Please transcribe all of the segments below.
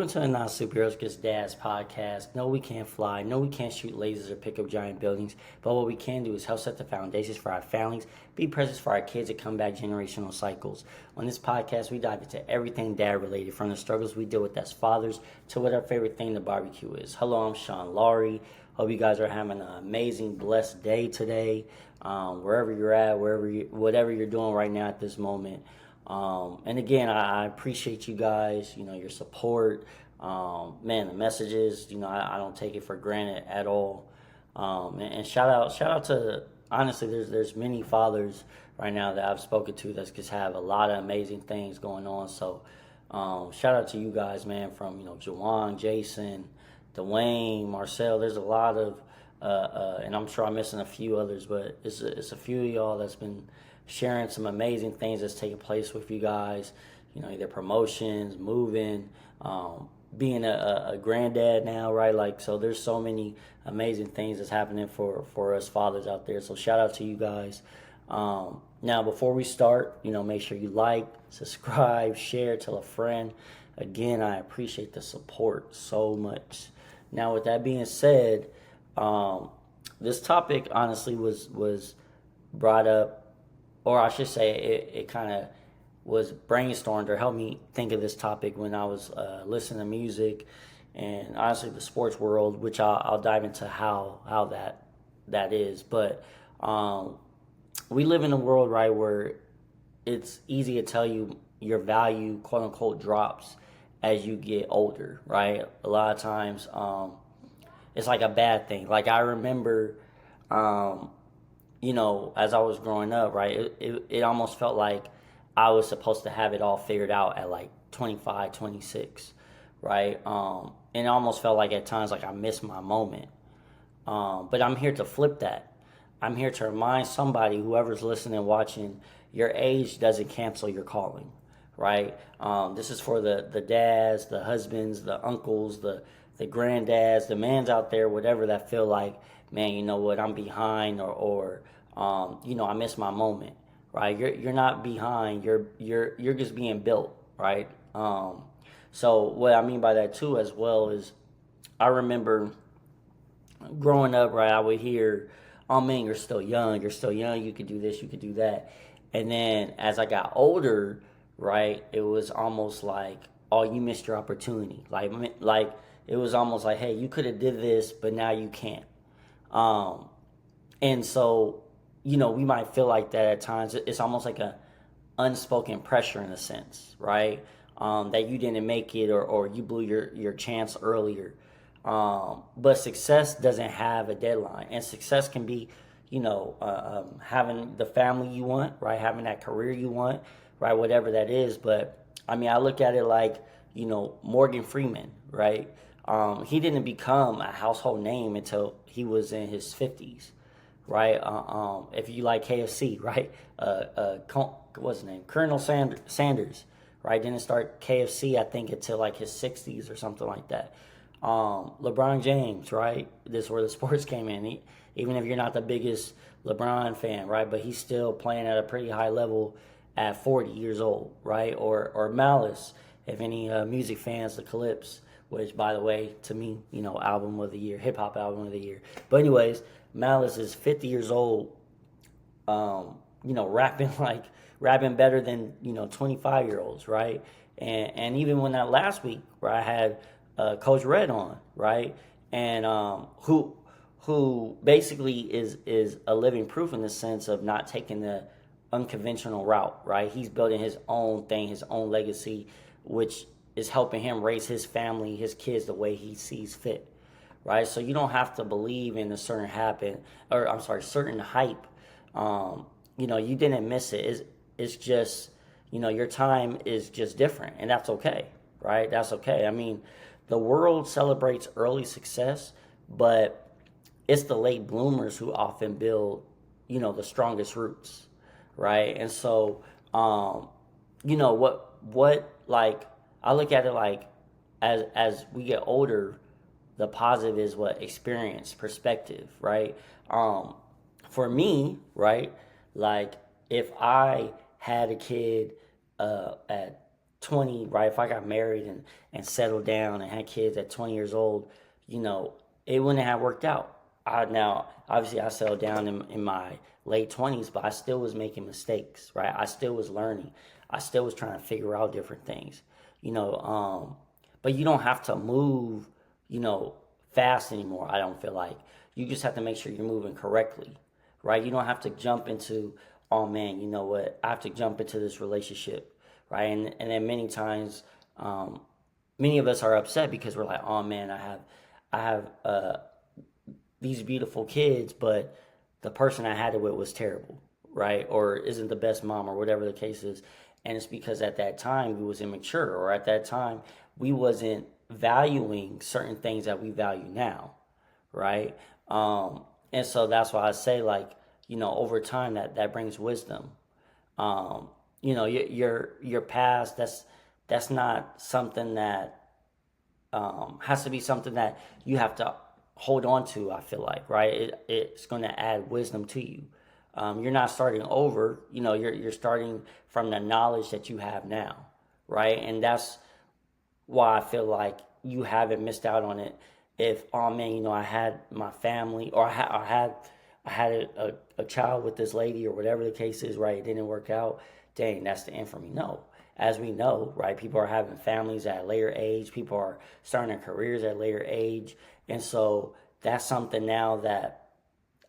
Welcome to the Not Superheroes Just Dads podcast. No, we can't fly. No, we can't shoot lasers or pick up giant buildings. But what we can do is help set the foundations for our families, be present for our kids, and combat generational cycles. On this podcast, we dive into everything dad related, from the struggles we deal with as fathers to what our favorite thing to barbecue is. Hello, I'm Sean Laurie. Hope you guys are having an amazing, blessed day today. Wherever you're at, whatever you're doing right now at this moment. And again, I appreciate you guys, your support. Man, the messages, I don't take it for granted at all. And shout out to, honestly, there's many fathers right now that I've spoken to that just have a lot of amazing things going on. So, shout out to you guys, man, from, Jawan, Jason, Dwayne, Marcel. There's a lot of, and I'm sure I'm missing a few others, but it's a few of y'all that's been sharing some amazing things that's taking place with you guys, either promotions, moving, being a granddad now, right? Like, so there's so many amazing things that's happening for us fathers out there. So shout out to you guys. Now, before we start, make sure you like, subscribe, share, tell a friend. Again, I appreciate the support so much. Now, with that being said, this topic honestly was brought up, or I should say it kind of was brainstormed or helped me think of this topic when I was listening to music and honestly the sports world, which I'll dive into how that is. But we live in a world, right, where it's easy to tell you your value, quote unquote, drops as you get older, right? A lot of times it's like a bad thing. Like I remember as I was growing up, right, it almost felt like I was supposed to have it all figured out at like 25, 26, right? And it almost felt like at times like I missed my moment. But I'm here to flip that. I'm here to remind somebody, whoever's listening, watching, your age doesn't cancel your calling, right? This is for the dads, the husbands, the uncles, the granddads, the mans out there, whatever, that feel like, man, you know what, I'm behind, or I missed my moment, right? You're not behind. You're just being built, right? So what I mean by that too, as well, is I remember growing up, right? I would hear, "Oh man, you're still young. You're still young. You could do this. You could do that." And then as I got older, right, it was almost like, "Oh, you missed your opportunity." Like it was almost like, "Hey, you could have did this, but now you can't." And so, we might feel like that at times. It's almost like a unspoken pressure in a sense, right? That you didn't make it, or you blew your chance earlier. But success doesn't have a deadline, and success can be, having the family you want, right? Having that career you want, right? Whatever that is. But I mean, I look at it like, Morgan Freeman, right? He didn't become a household name until he was in his 50s, right? If you like KFC, right? What's his name? Colonel Sanders, right? Didn't start KFC, I think, until like his 60s or something like that. LeBron James, right? This is where the sports came in. Even if you're not the biggest LeBron fan, right? But he's still playing at a pretty high level at 40 years old, right? Or Malice, if any music fans, the Calypso, which, by the way, to me, album of the year, hip-hop album of the year. But anyways, Malice is 50 years old, rapping better than, 25-year-olds, right? And even when that last week, where I had Coach Red on, right? And who basically is a living proof in the sense of not taking the unconventional route, right? He's building his own thing, his own legacy, which is helping him raise his family, his kids, the way he sees fit, right? So you don't have to believe in a certain certain hype. You didn't miss it. It's just, your time is just different, and that's okay, right? That's okay. I mean, the world celebrates early success, but it's the late bloomers who often build, the strongest roots, right? And so, what like, I look at it like, as we get older, the positive is what? Experience, perspective, right? For me, right, like if I had a kid at 20, right? If I got married and settled down and had kids at 20 years old, it wouldn't have worked out. Now, obviously, I settled down in my late 20s, but I still was making mistakes, right? I still was learning. I still was trying to figure out different things, you know. But you don't have to move, you know, fast anymore. I don't feel like you just have to make sure you're moving correctly, right? You don't have to jump into, oh man, you know what? I have to jump into this relationship, right? And then many times, many of us are upset because we're like, oh man, I have these beautiful kids, but the person I had it with was terrible, right? Or isn't the best mom, or whatever the case is. And it's because at that time we was immature, or at that time we wasn't valuing certain things that we value now, right? And so that's why I say, like, over time that brings wisdom. Your past, that's not something that has to be something that you have to hold on to. I feel like, right? It's going to add wisdom to you. You're not starting over. You're starting from the knowledge that you have now, right? And that's why I feel like you haven't missed out on it. If, oh man, I had my family, or I had a child with this lady, or whatever the case is, right? It didn't work out. Dang, that's the end for me. No. As we know, right, people are having families at a later age. People are starting their careers at a later age. And so that's something now that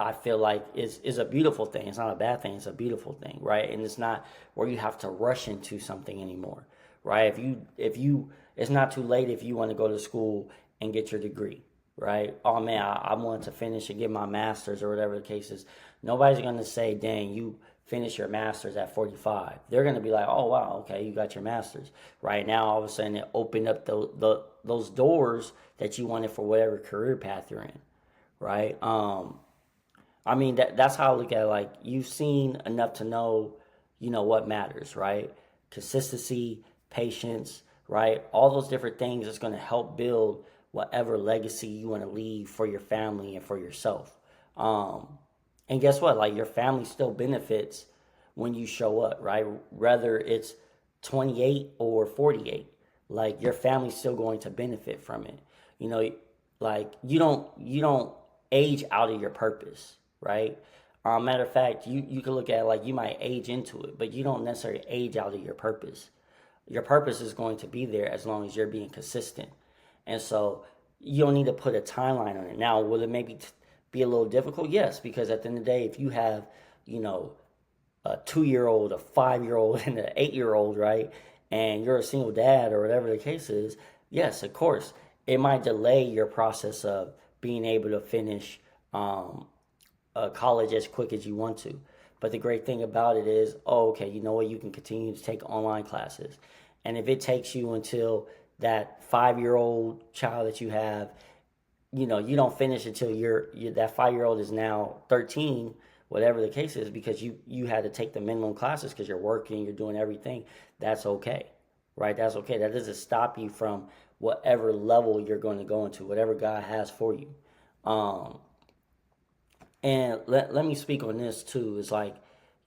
I feel like is a beautiful thing. It's not a bad thing. It's a beautiful thing, right? And it's not where you have to rush into something anymore, right? If you it's not too late if you want to go to school and get your degree, right? Oh man, I want to finish and get my master's, or whatever the case is. Nobody's going to say, dang, you finish your master's at 45. They're going to be like, oh wow, okay, you got your master's. Right now, all of a sudden, it opened up those doors that you wanted for whatever career path you're in, right? I mean, that's how I look at it. Like, you've seen enough to know, what matters, right? Consistency, patience, right? All those different things is going to help build whatever legacy you want to leave for your family and for yourself. And guess what? Like, your family still benefits when you show up, right? Whether it's 28 or 48, like, your family's still going to benefit from it. Like, you don't age out of your purpose, right? Matter of fact, you can look at it like you might age into it, but you don't necessarily age out of your purpose. Your purpose is going to be there as long as you're being consistent. And so you don't need to put a timeline on it. Now, will it maybe be a little difficult? Yes, because at the end of the day, if you have, a 2-year-old, a 5-year-old, and an 8-year-old, right, and you're a single dad, or whatever the case is, yes, of course, it might delay your process of being able to finish college as quick as you want to. But the great thing about it is, oh, okay, you know what? You can continue to take online classes. And if it takes you until that 5-year-old child that you have, you don't finish until that 5-year-old is now 13, whatever the case is, because you had to take the minimum classes because you're working, you're doing everything. That's okay, right? That's okay. That doesn't stop you from whatever level you're going to go into, whatever God has for you. And let me speak on this too. It's like,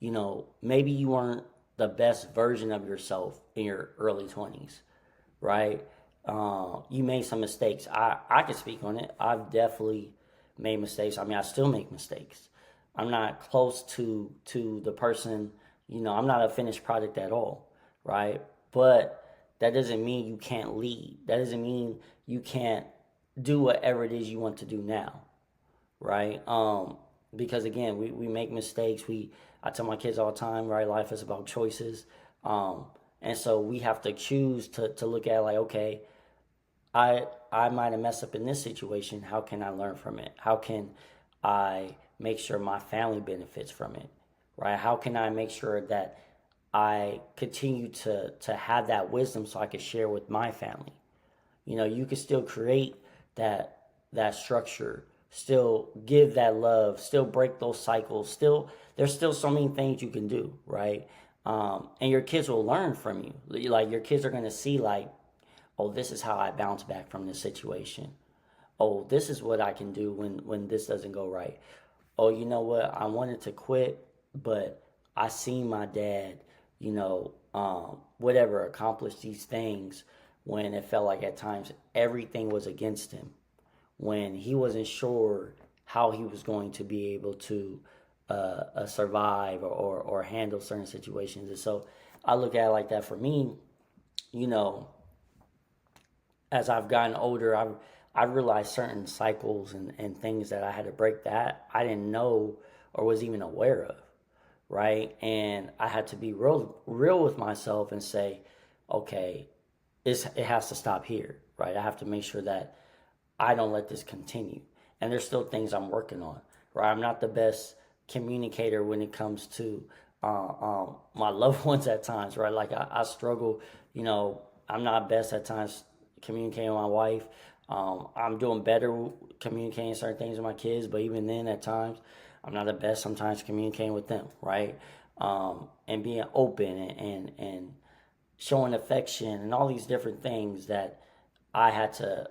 maybe you weren't the best version of yourself in your early 20s, right? You made some mistakes. I can speak on it. I've definitely made mistakes. I mean, I still make mistakes. I'm not close to the person, I'm not a finished product at all, right? But that doesn't mean you can't lead. That doesn't mean you can't do whatever it is you want to do now, right? Because again, we make mistakes. I tell my kids all the time, right? Life is about choices. And so we have to choose to look at, like, okay, I might have messed up in this situation. How can I learn from it? How can I make sure my family benefits from it, right? How can I make sure that I continue to have that wisdom so I can share with my family? You can still create that structure, still give that love, still break those cycles. There's still so many things you can do, right? And your kids will learn from you. Like, your kids are going to see, like, oh, this is how I bounce back from this situation. Oh, this is what I can do when this doesn't go right. Oh, you know what? I wanted to quit, but I seen my dad, whatever, accomplish these things when it felt like at times everything was against him, when he wasn't sure how he was going to be able to survive or handle certain situations. And so I look at it like that. For me, you know, as I've gotten older, I've realized certain cycles and things that I had to break that I didn't know or was even aware of, right? And I had to be real with myself and say, okay, it has to stop here, right? I have to make sure that I don't let this continue. And there's still things I'm working on, right? I'm not the best communicator when it comes to my loved ones at times, right? Like I struggle, you know, I'm not best at times communicating with my wife. I'm doing better communicating certain things with my kids, but even then at times, I'm not the best sometimes communicating with them, right? And being open and showing affection and all these different things that I had to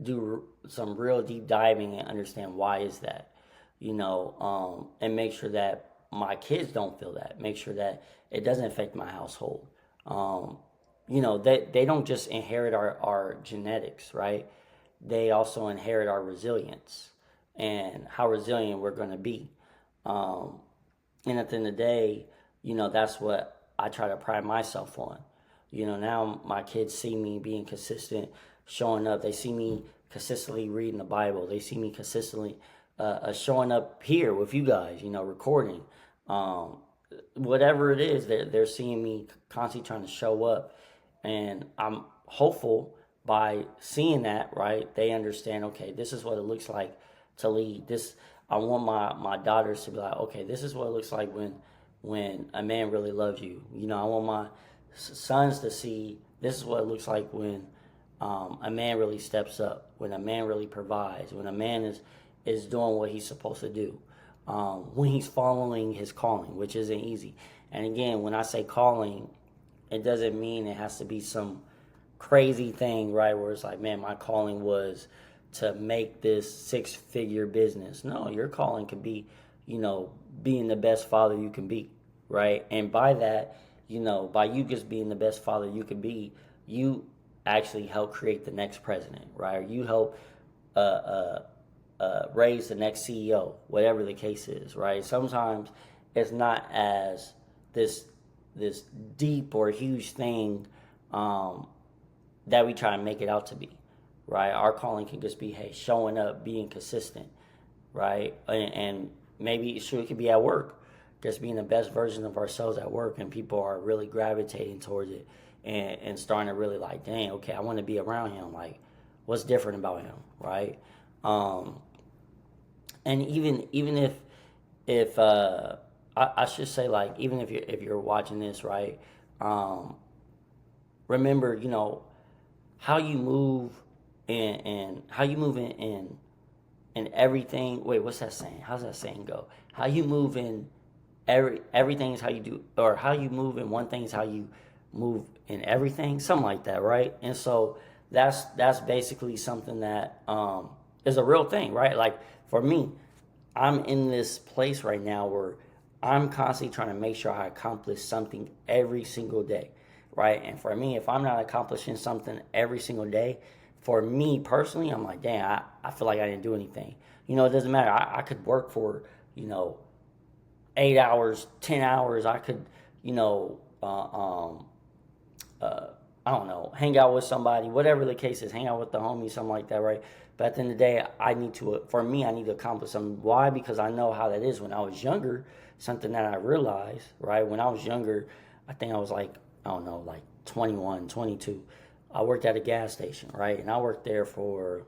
do some real deep diving and understand why is that, you know, and make sure that my kids don't feel that, make sure that it doesn't affect my household. You know, they don't just inherit our genetics, right? They also inherit our resilience and how resilient we're going to be. Um, and at the end of the day, you know, that's what I try to pride myself on. You know, now my kids see me being consistent, showing up. They see me consistently reading the Bible. They see me consistently showing up here with you guys, you know, recording. Um, Whatever it is, they're seeing me constantly trying to show up. And I'm hopeful by seeing that, right, they understand, okay, this is what it looks like to lead. This I want my daughters to be like, okay, this is what it looks like when a man really loves you. You know, I want my sons to see this is what it looks like when a man really steps up, when a man really provides, when a man is doing what he's supposed to do, when he's following his calling, which isn't easy. And again, when I say calling, it doesn't mean it has to be some crazy thing, right? Where it's like, man, my calling was to make this 6-figure business. No, your calling could be, you know, being the best father you can be, right? And by that, you know, by you just being the best father you can be, you actually help create the next president, right? Or you help raise the next CEO, whatever the case is, right? Sometimes it's not as this deep or huge thing that we try to make it out to be, right? Our calling can just be, hey, showing up, being consistent, right? And maybe sure it could be at work, just being the best version of ourselves at work, and people are really gravitating towards it and starting to really like, dang, okay, I want to be around him. Like, what's different about him, right? And even if I should say, like, even if you're watching this, right? Remember, you know, how you move and how you move in everything. Wait, what's that saying? How's that saying go? How you move in everything is how you do, or how you move in one thing is how you move in everything, something like that, right? And so that's basically something that is a real thing, right? Like for me, I'm in this place right now where I'm constantly trying to make sure I accomplish something every single day, right? And for me, if I'm not accomplishing something every single day, for me personally, I'm like, damn, I feel like I didn't do anything. You know, it doesn't matter. I could work for, you know, 8 hours, 10 hours. I could, you know, I don't know, hang out with somebody, whatever the case is, hang out with the homies, something like that, right? But at the end of the day, I need to accomplish something. Why? Because I know how that is. When I was younger, something that I realized, right? When I was younger, I think I was like, I don't know, like 21, 22. I worked at a gas station, right? And I worked there for,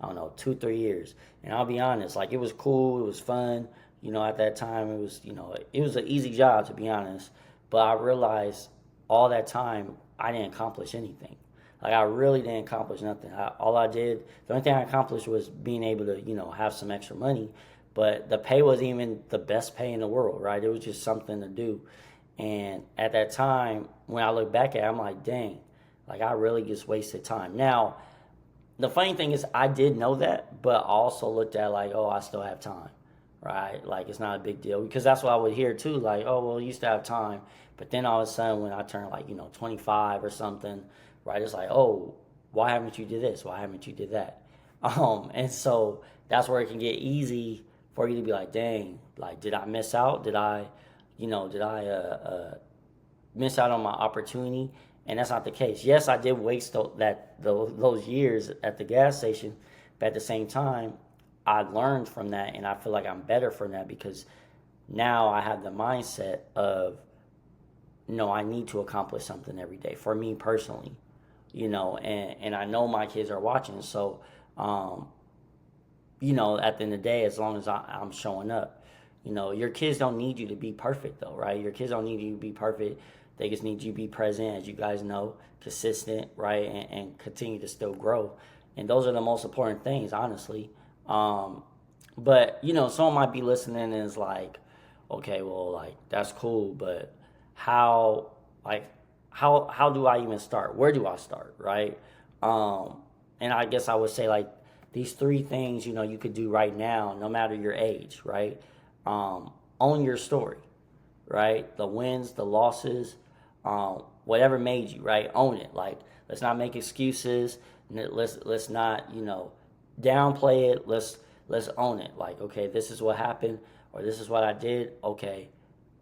I don't know, 2, 3 years. And I'll be honest, like it was cool, it was fun. You know, at that time, it was, you know, it was an easy job, to be honest. But I realized all that time, I didn't accomplish anything. Like I really didn't accomplish nothing. The only thing I accomplished was being able to, you know, have some extra money. But the pay wasn't even the best pay in the world, right? It was just something to do. And at that time, when I look back at it, I'm like, dang, like I really just wasted time. Now, the funny thing is I did know that, but I also looked at like, oh, I still have time, right? Like it's not a big deal because that's what I would hear too. Like, oh well, you used to have time, but then all of a sudden when I turn like 25 or something, right? It's like, oh, why haven't you did this? Why haven't you did that? And so that's where it can get easy for you to be like, dang, like did I miss out? Did I miss out on my opportunity? And that's not the case. Yes, I did waste those years at the gas station, but at the same time, I learned from that, and I feel like I'm better from that because now I have the mindset of no, I need to accomplish something every day for me personally, and I know my kids are watching, so um, at the end of the day, as long as I'm showing up, your kids don't need you to be perfect though, right? Your kids don't need you to be perfect. They just need you to be present, as you guys know, consistent, right, and continue to still grow. And those are the most important things, honestly. But someone might be listening and is like, okay, well, like that's cool, but how, like, how do I even start? Where do I start, right? And I guess I would say like these three things, you could do right now, no matter your age, right? Own your story, right? The wins, the losses, whatever made you, right? Own it. Like, let's not make excuses. Let's not, downplay it. Let's own it. Like, okay, this is what happened, or this is what I did. Okay,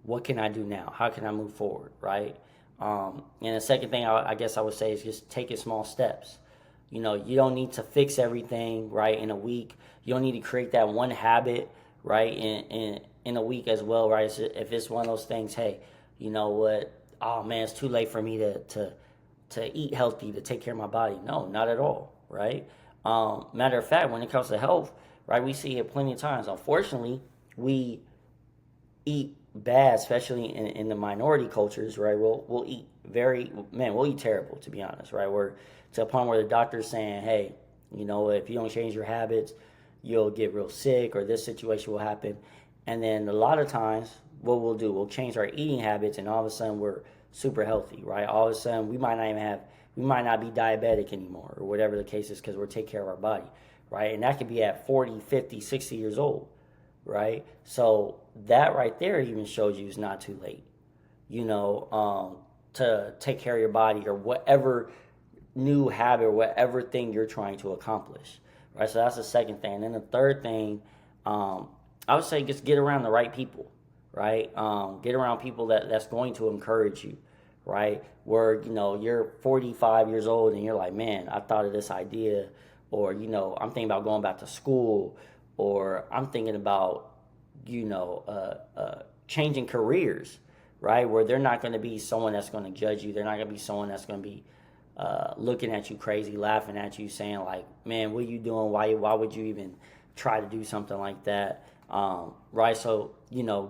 what can I do now? How can I move forward, right? And the second thing I guess I would say is just take it small steps. You don't need to fix everything right in a week. You don't need to create that one habit right in a week as well, right? So if it's one of those things, hey, you know what? Oh man, it's too late for me to eat healthy, to take care of my body. No, not at all, right? Matter of fact, when it comes to health, right, we see it plenty of times. Unfortunately, we eat bad, especially in the minority cultures, right? We'll eat we'll eat terrible, to be honest, right? We're to a point where the doctor's saying, hey, if you don't change your habits, you'll get real sick, or this situation will happen. And then a lot of times, what we'll do, we'll change our eating habits, and all of a sudden we're super healthy, right? All of a sudden we might not be diabetic anymore, or whatever the case is, because we're taking care of our body, right? And that could be at 40, 50, 60 years old, right? So that right there even shows you it's not too late, to take care of your body or whatever new habit or whatever thing you're trying to accomplish, right? So that's the second thing. And then the third thing, I would say just get around the right people, right? Get around people that's going to encourage you, right? Where, you're 45 years old and you're like, man, I thought of this idea, or, I'm thinking about going back to school, or I'm thinking about, changing careers, right? Where they're not going to be someone that's going to judge you. They're not going to be someone that's going to be looking at you crazy, laughing at you, saying like, man, what are you doing? Why would you even try to do something like that? Right? So,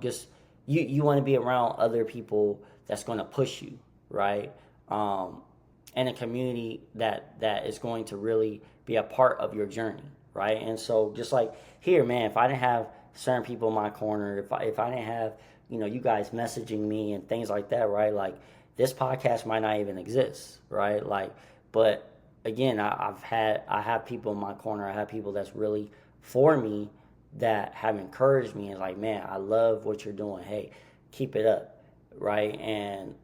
just you want to be around other people that's going to push you, right? And a community that is going to really be a part of your journey, right? And so just like here, man, if I didn't have certain people in my corner, if I didn't have, you guys messaging me and things like that, right? Like this podcast might not even exist, right? Like, but again, I have people in my corner. I have people that's really for me that have encouraged me and like, man, I love what you're doing. Hey, keep it up, right? And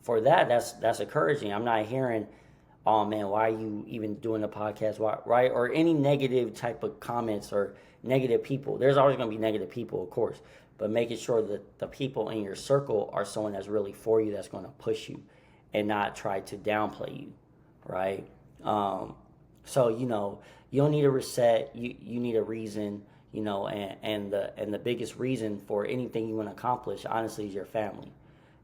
for that, that's encouraging. I'm not hearing, oh man, why are you even doing the podcast? Why, right? Or any negative type of comments or negative people. There's always going to be negative people, of course, but making sure that the people in your circle are someone that's really for you, that's going to push you and not try to downplay you, right? So, you don't need a reset. You need a reason, and the biggest reason for anything you want to accomplish, honestly, is your family,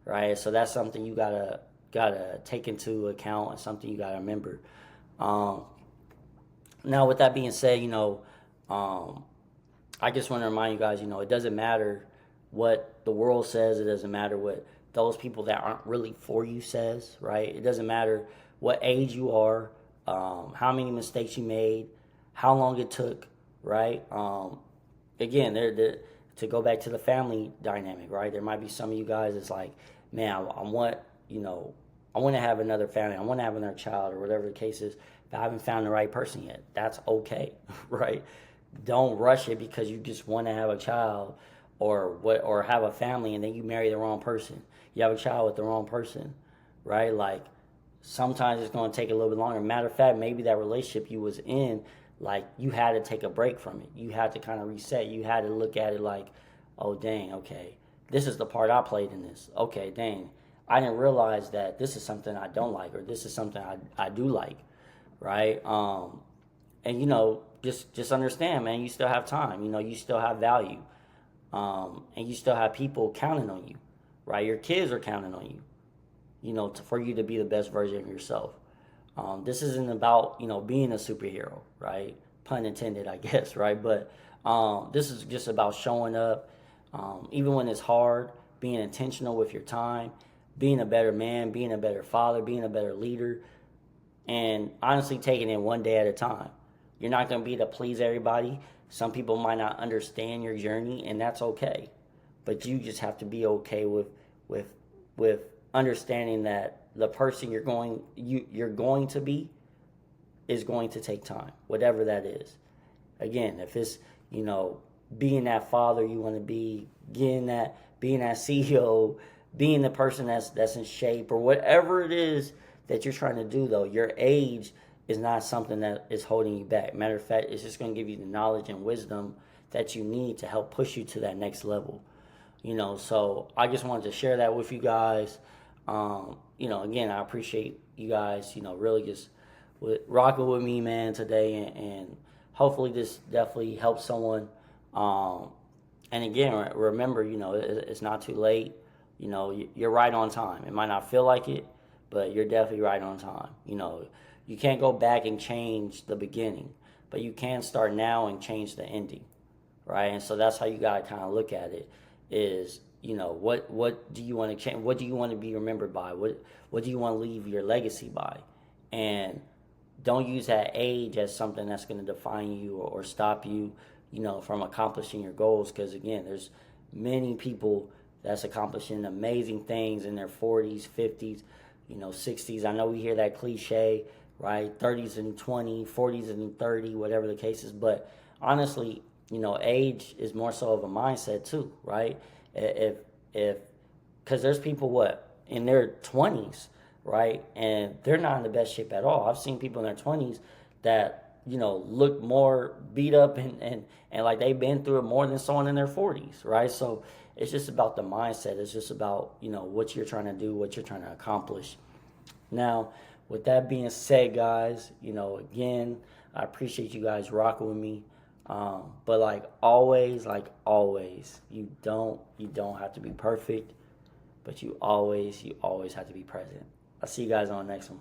right? So that's something you gotta take into account and something you gotta remember. Now, with that being said, I just want to remind you guys, it doesn't matter what the world says. It doesn't matter what those people that aren't really for you says, right? It doesn't matter what age you are, how many mistakes you made, how long it took, right? Again, to go back to the family dynamic, right? There might be some of you guys that's like, man, I want to have another family. I want to have another child or whatever the case is, but I haven't found the right person yet. That's okay, right? Don't rush it because you just want to have a child or have a family, and then you marry the wrong person. You have a child with the wrong person, right? Like, sometimes it's going to take a little bit longer. Matter of fact, maybe that relationship you was in, like, you had to take a break from it. You had to kind of reset. You had to look at it like, oh dang, okay, this is the part I played in this. Okay, dang, I didn't realize that this is something I don't like, or this is something I do like, right? And just understand, man, you still have time. You still have value, and you still have people counting on you, right? Your kids are counting on you, for you to be the best version of yourself. This isn't about being a superhero, right? Pun intended, I guess, right? But this is just about showing up, even when it's hard, being intentional with your time, being a better man, being a better father, being a better leader, and honestly taking it one day at a time. You're not going to be able to please everybody. Some people might not understand your journey, and that's okay. But you just have to be okay with understanding that the person you're going to be is going to take time, whatever that is. Again, if it's being that father you want to be, being that CEO, being the person that's in shape, or whatever it is that you're trying to do, though, your age is not something that is holding you back. Matter of fact, it's just going to give you the knowledge and wisdom that you need to help push you to that next level. So I just wanted to share that with you guys. Again, I appreciate you guys, really just rocking with me, man, today, and hopefully this definitely helps someone. And again, remember, it's not too late. You're right on time. It might not feel like it, but you're definitely right on time. You can't go back and change the beginning, but you can start now and change the ending, right? And so that's how you got to kind of look at it is, what do you want to change? What do you want to be remembered by? What do you want to leave your legacy by? And don't use that age as something that's going to define you or stop you, from accomplishing your goals. Because again, there's many people that's accomplishing amazing things in their 40s, 50s, 60s. I know we hear that cliche, right? 30s and 20, 40s and 30, whatever the case is. But honestly, age is more so of a mindset too, right? If because there's people in their 20s, right, and they're not in the best shape at all. I've seen people in their 20s that look more beat up and like they've been through it more than someone in their 40s, right? So it's just about the mindset. It's just about what you're trying to do, what you're trying to accomplish. Now, with that being said, guys, again, I appreciate you guys rocking with me. But like always, you don't have to be perfect, but you always have to be present. I'll see you guys on the next one.